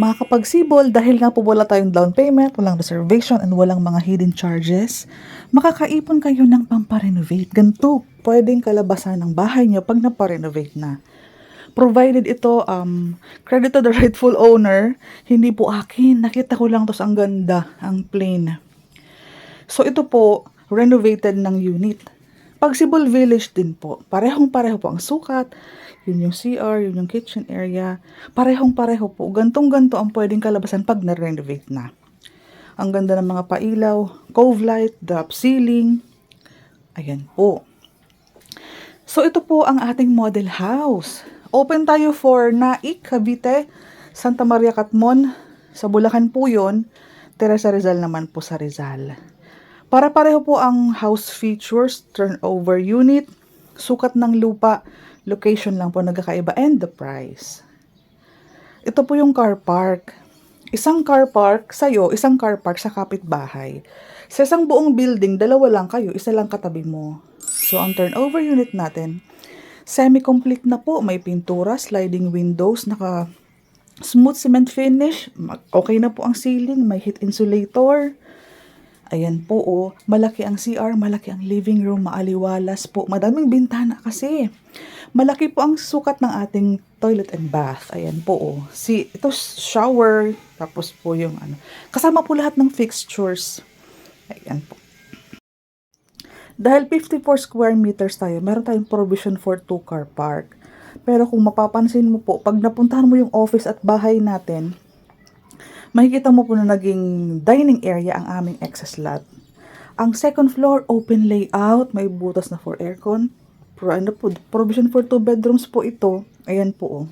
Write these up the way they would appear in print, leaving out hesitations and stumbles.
Makakapagsibol dahil nga po wala tayong down payment, walang reservation, and walang mga hidden charges. Makakaipon kayo ng pamparenovate. Ganito, pwedeng kalabasan ng bahay niyo pag naparenovate na. Provided ito, credit to the rightful owner, hindi po akin. Nakita ko lang to, ang ganda, ang plain. So ito po, renovated ng unit. Pagsibol Village din po, parehong-pareho po ang sukat, yun yung CR, yun yung kitchen area, parehong-pareho po, gantong-ganto ang pwedeng kalabasan pag na-renovate na. Ang ganda ng mga pailaw, cove light, drop ceiling, ayan po. So ito po ang ating model house. Open tayo for Naik, Cavite, Santa Maria Catmon, sa Bulacan po yun, Teresa Rizal naman po sa Rizal. Para-pareho po ang house features, turnover unit, sukat ng lupa, location lang po nagkakaiba, and the price. Ito po yung car park. Isang car park sa'yo, isang car park sa kapitbahay. Sa isang buong building, dalawa lang kayo, isa lang katabi mo. So, ang turnover unit natin, semi-complete na po. May pintura, sliding windows, naka smooth cement finish. Okay na po ang ceiling, may heat insulator. Ayan po, oh. Malaki ang CR, malaki ang living room, maaliwalas po. Madaming bintana kasi. Malaki po ang sukat ng ating toilet and bath. Ayan po, oh. Ito shower, tapos po yung ano. Kasama po lahat ng fixtures. Ayan po. Dahil 54 square meters tayo, meron tayong provision for 2 car park. Pero kung mapapansin mo po, pag napuntahan mo yung office at bahay natin, makikita mo po na naging dining area ang aming excess lot. Ang second floor, open layout, may butas na for aircon. Provision for 2 bedrooms po ito. Ayan po, oh.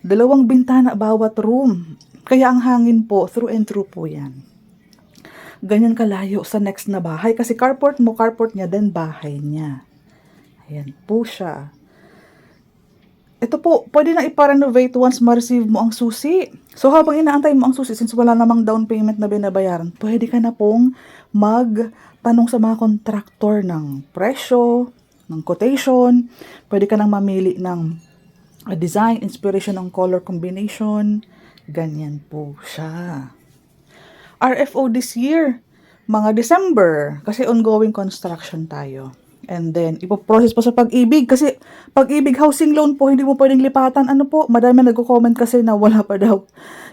2 bintana bawat room. Kaya ang hangin po, through and through po yan. Ganyan kalayo sa next na bahay. Kasi carport mo, carport niya, then bahay niya. Ayan po siya. Ito po, pwede na ipa-renovate once ma-receive mo ang susi. So, habang inaantay mo ang susi, since wala namang down payment na binabayaran, pwede ka na pong magtanong sa mga kontraktor ng presyo, ng quotation. Pwede ka nang mamili ng design, inspiration ng color combination. Ganyan po siya. RFO this year, mga December, kasi ongoing construction tayo. And then, ipoprocess pa sa Pag-ibig. Kasi Pag-ibig housing loan po, hindi mo pwedeng lipatan. Ano po, madami nagko-comment kasi na wala pa daw.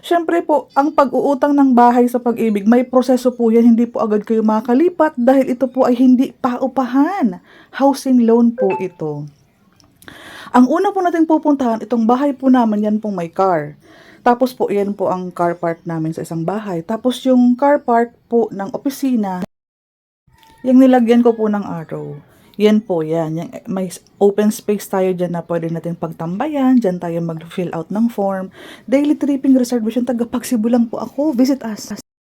Siyempre po, ang pag-uutang ng bahay sa Pag-ibig, may proseso po yan. Hindi po agad kayo makakalipat dahil ito po ay hindi paupahan. Housing loan po ito. Ang una po natin pupuntahan, itong bahay po naman, yan pong may car. Tapos po, yan po ang car park namin sa isang bahay. Tapos yung car park po ng opisina, yung nilagyan ko po ng arrow. Yan po, yan. May open space tayo dyan na pwede natin pagtambayan. Dyan tayo mag-fill out ng form. Daily tripping reservation, taga-Pagsibo lang po ako. Visit us.